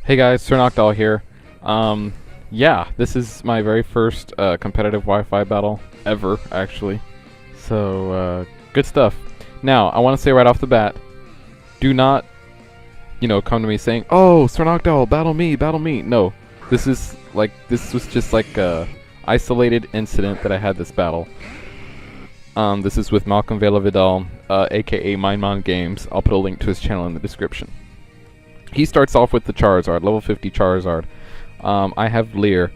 Hey guys, SirNoctowl here. Yeah, this is my very first competitive Wi-Fi battle ever, actually. So, good stuff. Now, I want to say right off the bat, do not, come to me saying, "Oh, SirNoctowl, battle me, battle me." No, this was just like a isolated incident that I had this battle. This is with Malcolm Vela Vidal, aka Maison Games. I'll put a link to his channel in the description. He starts off with the Charizard, level 50 Charizard. I have Leer.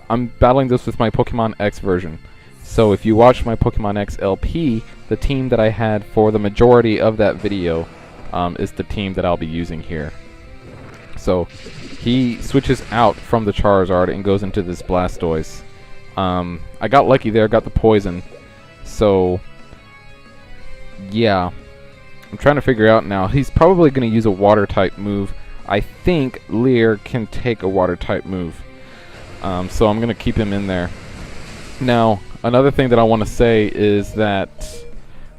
I'm battling this with my Pokemon X version. So if you watch my Pokemon X LP, the team that I had for the majority of that video is the team that I'll be using here. So he switches out from the Charizard and goes into this Blastoise. I got lucky there, got the poison. So yeah. I'm trying to figure out now. He's probably going to use a water type move. I think Leer can take a water type move. So I'm going to keep him in there. Now, another thing that I want to say is that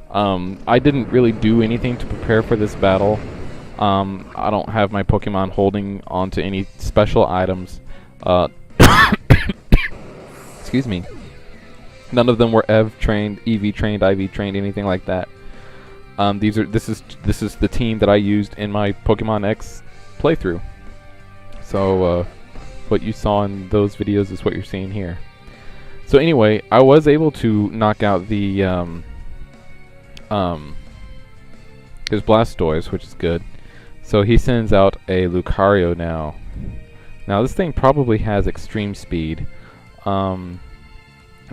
I didn't really do anything to prepare for this battle. I don't have my Pokemon holding onto any special items. Excuse me. None of them were EV trained, EV trained, IV trained, anything like that. This is the team that I used in my Pokemon X playthrough. So what you saw in those videos is what you're seeing here. So anyway, I was able to knock out the his Blastoise, which is good. So he sends out a Lucario now. Now this thing probably has extreme speed. And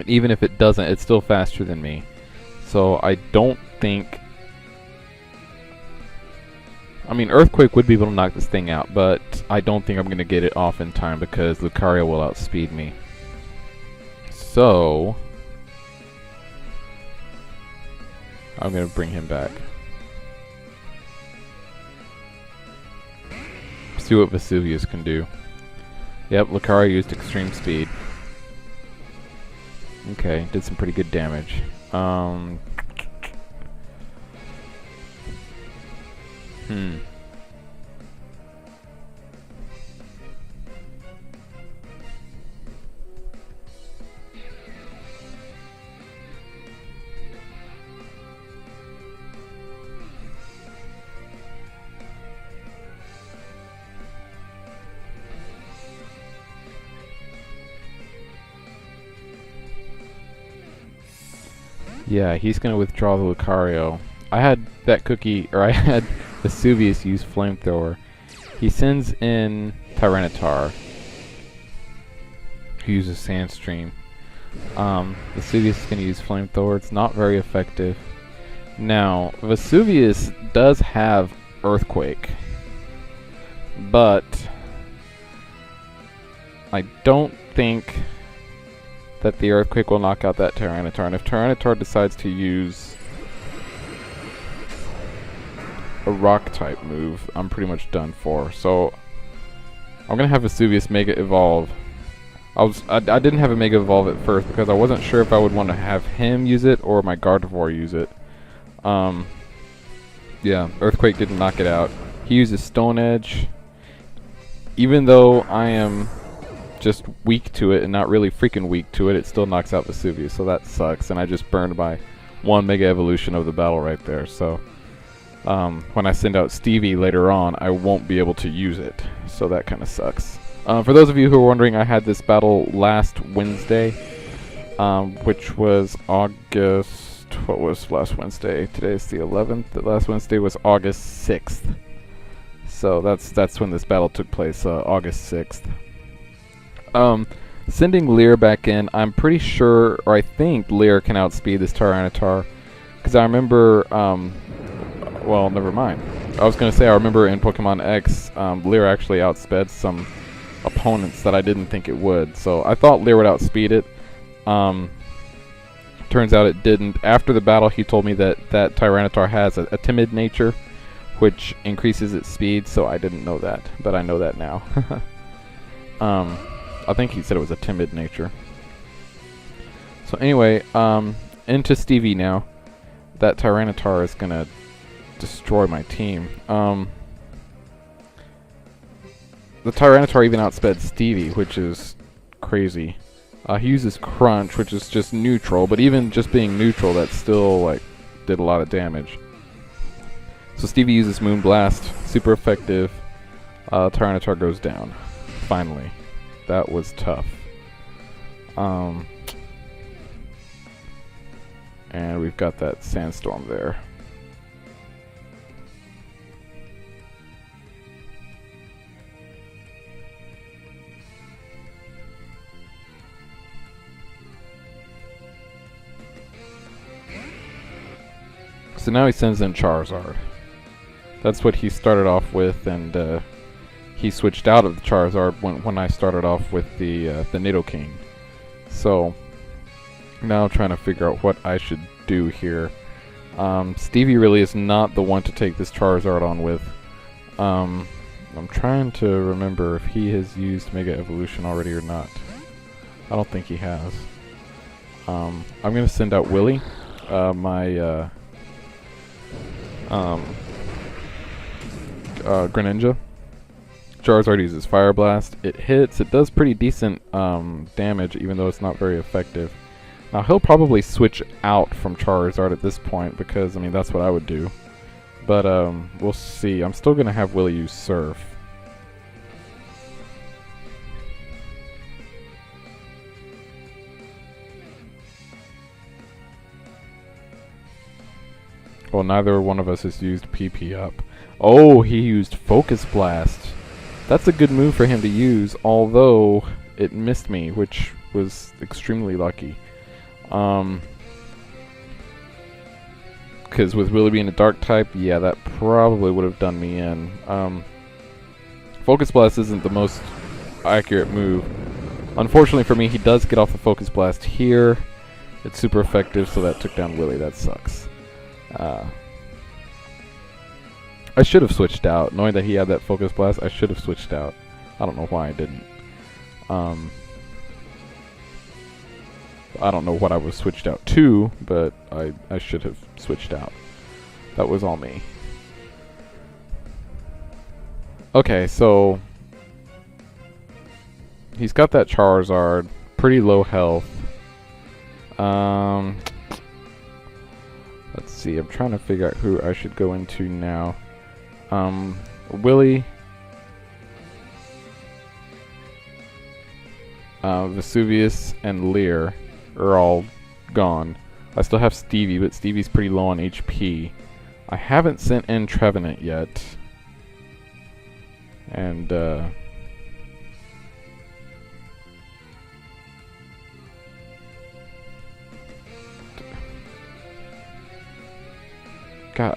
even if it doesn't, it's still faster than me. So I don't think... I mean, Earthquake would be able to knock this thing out, but I don't think I'm going to get it off in time because Lucario will outspeed me. So I'm going to bring him back. See what Vesuvius can do. Yep, Lucario used extreme speed. Okay, did some pretty good damage. Yeah, he's gonna withdraw the Lucario. I had that cookie, or I had Vesuvius use Flamethrower. He sends in Tyranitar, who uses Sandstream. Vesuvius is gonna use Flamethrower. It's not very effective. Now, Vesuvius does have Earthquake, but I don't think that the Earthquake will knock out that Tyranitar. And if Tyranitar decides to use a rock type move, I'm pretty much done for. So I'm gonna have Vesuvius Mega Evolve. I didn't have a Mega Evolve at first because I wasn't sure if I would want to have him use it or my Gardevoir use it. Yeah, Earthquake didn't knock it out. He uses Stone Edge. Even though I am just weak to it and not really freaking weak to it, it still knocks out Vesuvius, so that sucks. And I just burned my one Mega Evolution of the battle right there. So when I send out Stevie later on, I won't be able to use it, so that kind of sucks. For those of you who are wondering, I had this battle last Wednesday, which was August... what was last Wednesday? Today's the 11th. The last Wednesday was August 6th. So that's when this battle took place, August 6th. Sending Leer back in, I'm pretty sure, or I think Leer can outspeed this Tyranitar, because I remember, well, never mind. I was going to say, I remember in Pokemon X, Leer actually outsped some opponents that I didn't think it would, so I thought Leer would outspeed it. Turns out it didn't. After the battle, he told me that Tyranitar has a timid nature, which increases its speed, so I didn't know that, but I know that now. I think he said it was a timid nature. So anyway, into Stevie now. That Tyranitar is gonna destroy my team. the Tyranitar even outsped Stevie, which is crazy. He uses Crunch, which is just neutral, but even just being neutral, that still like did a lot of damage. So Stevie uses Moonblast, super effective. Tyranitar goes down. Finally. That was tough. And we've got that Sandstorm there. So now he sends in Charizard. That's what he started off with, and he switched out of the Charizard when I started off with the Nidoking. So now trying to figure out what I should do here. Stevie really is not the one to take this Charizard on with. I'm trying to remember if he has used Mega Evolution already or not. I don't think he has. I'm going to send out Willy, my Greninja. Charizard uses Fire Blast. It hits. It does pretty decent damage, even though it's not very effective. Now he'll probably switch out from Charizard at this point because, I mean, that's what I would do. But we'll see. I'm still gonna have Willy use Surf. Well, neither one of us has used PP up. Oh, he used Focus Blast. That's a good move for him to use, although it missed me, which was extremely lucky. Because with Willy being a Dark type, yeah, that probably would have done me in. Focus Blast isn't the most accurate move. Unfortunately for me, he does get off the Focus Blast here. It's super effective, so that took down Willy. That sucks. I should have switched out. Knowing that he had that Focus Blast, I should have switched out. I don't know why I didn't. I don't know what I was switched out to, but I should have switched out. That was all me. Okay, so he's got that Charizard, pretty low health. Let's see, I'm trying to figure out who I should go into now. Willy, Vesuvius, and Leer are all gone. I still have Stevie, but Stevie's pretty low on HP. I haven't sent in Trevenant yet. And, God,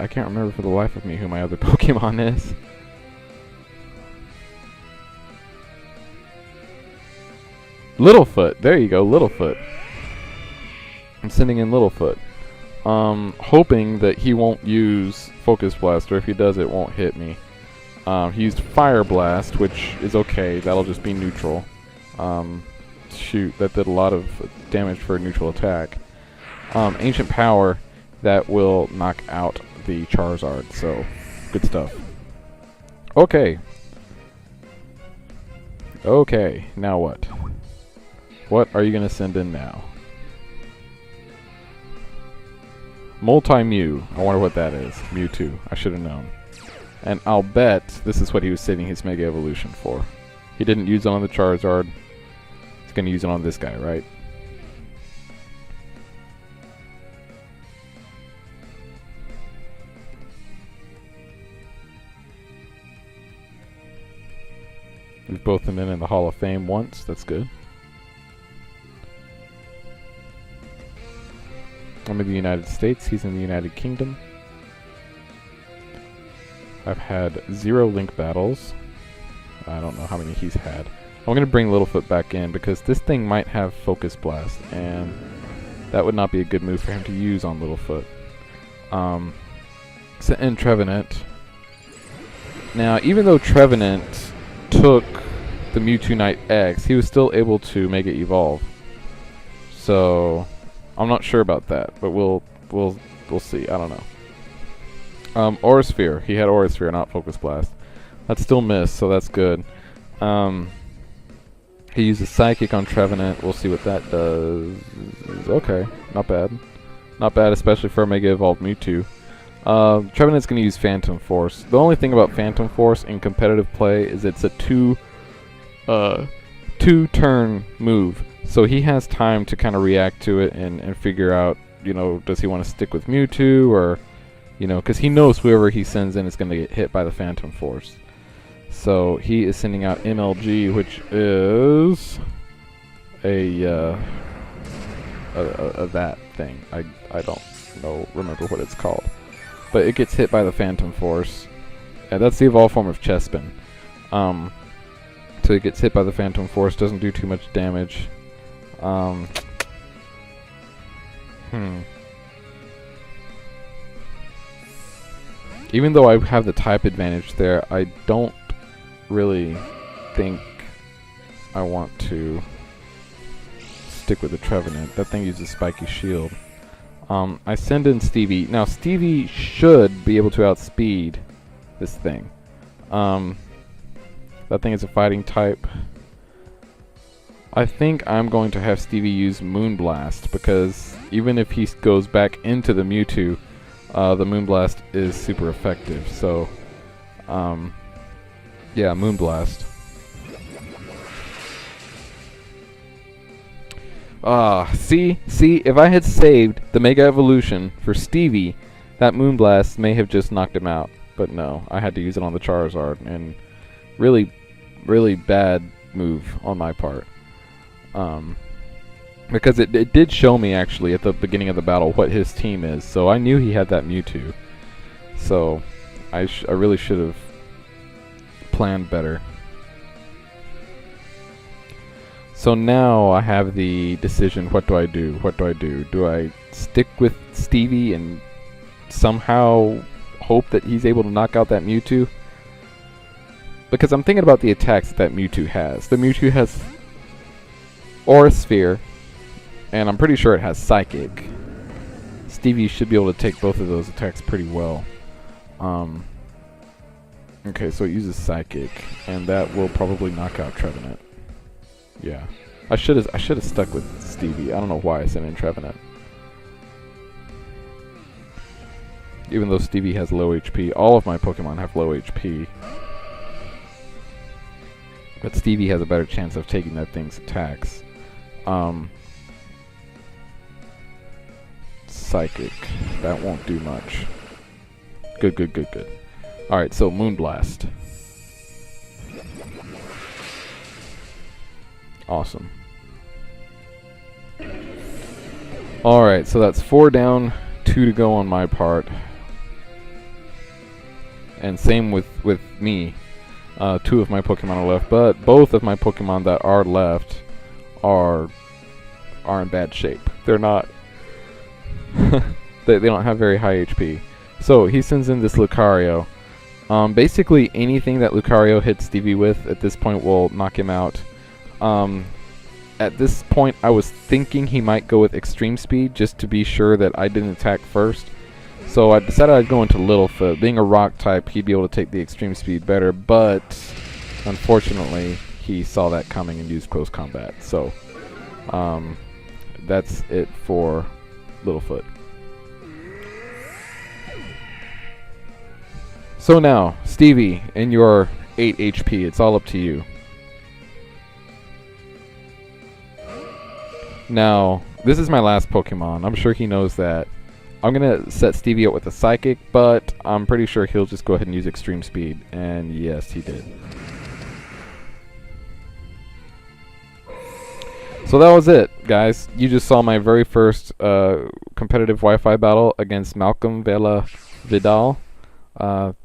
I can't remember for the life of me who my other Pokemon is. Littlefoot. There you go, Littlefoot. I'm sending in Littlefoot. Hoping that he won't use Focus Blast, or if he does, it won't hit me. He used Fire Blast, which is okay. That'll just be neutral. Shoot, that did a lot of damage for a neutral attack. Ancient Power, that will knock out the Charizard, so good stuff. Okay. Okay, now what? What are you going to send in now? Multi-Mew. I wonder what that is. Mewtwo. I should have known. And I'll bet this is what he was saving his Mega Evolution for. He didn't use it on the Charizard. He's going to use it on this guy, right? We've both been in the Hall of Fame once. That's good. I'm in the United States. He's in the United Kingdom. I've had 0 Link battles. I don't know how many he's had. I'm going to bring Littlefoot back in because this thing might have Focus Blast, and that would not be a good move for him to use on Littlefoot. Sent in Trevenant. Now, even though Trevenant took the Mewtwo Knight X, he was still able to make it evolve. So I'm not sure about that, but we'll see. I don't know. Aura Sphere. He had Aura Sphere, not Focus Blast. That still missed, so that's good. He uses Psychic on Trevenant. We'll see what that does. Okay, not bad. Not bad, especially for a Mega Evolved Mewtwo. Trevenant's going to use Phantom Force. The only thing about Phantom Force in competitive play is it's a two-turn move. So he has time to kind of react to it and figure out, you know, does he want to stick with Mewtwo or, you know, because he knows whoever he sends in is going to get hit by the Phantom Force. So he is sending out MLG, which is a that thing. I don't remember what it's called, but it gets hit by the Phantom Force, and that's the evolved form of Chespin. So it gets hit by the Phantom Force, doesn't do too much damage. Even though I have the type advantage there, I don't really think I want to stick with the Trevenant. That thing uses Spiky Shield. I send in Stevie. Now Stevie should be able to outspeed this thing. That thing is a fighting type. I think I'm going to have Stevie use Moonblast, because even if he goes back into the Mewtwo, the Moonblast is super effective. So, yeah, Moonblast. See, if I had saved the Mega Evolution for Stevie, that Moonblast may have just knocked him out. But no, I had to use it on the Charizard, and really, really bad move on my part. Because it did show me, actually, at the beginning of the battle what his team is, so I knew he had that Mewtwo. So, I really should have planned better. So now I have the decision, what do I do? What do I do? Do I stick with Stevie and somehow hope that he's able to knock out that Mewtwo? Because I'm thinking about the attacks that Mewtwo has. The Mewtwo has Aura Sphere, and I'm pretty sure it has Psychic. Stevie should be able to take both of those attacks pretty well. Okay, so it uses Psychic, and that will probably knock out Trevenant. Yeah, I should have stuck with Stevie. I don't know why I sent in Trevenant. Even though Stevie has low HP, all of my Pokemon have low HP. But Stevie has a better chance of taking that thing's attacks. Psychic. That won't do much. Good. Alright, so Moonblast. Awesome. Alright, so that's 4 down, 2 to go on my part. And same with me. 2 of my Pokemon are left, but both of my Pokemon that are left are in bad shape. They're not they don't have very high HP. So he sends in this Lucario. Basically anything that Lucario hits Stevie with at this point will knock him out. At this point I was thinking he might go with Extreme Speed just to be sure that I didn't attack first. So I decided I'd go into Littlefoot. Being a rock type, he'd be able to take the Extreme Speed better, but unfortunately he saw that coming and used Close Combat. So that's it for Littlefoot. So now, Stevie, in your 8 HP, it's all up to you. Now, this is my last Pokemon. I'm sure he knows that. I'm going to set Stevie up with a Psychic, but I'm pretty sure he'll just go ahead and use Extreme Speed. And yes, he did. So that was it, guys. You just saw my very first competitive Wi-Fi battle against Malcolm Vela Vidal.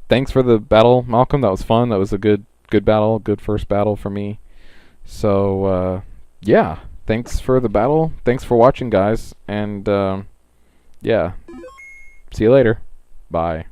Thanks for the battle, Malcolm. That was fun. That was a good battle, good first battle for me. So, yeah. Thanks for the battle. Thanks for watching, guys. And, yeah. See you later. Bye.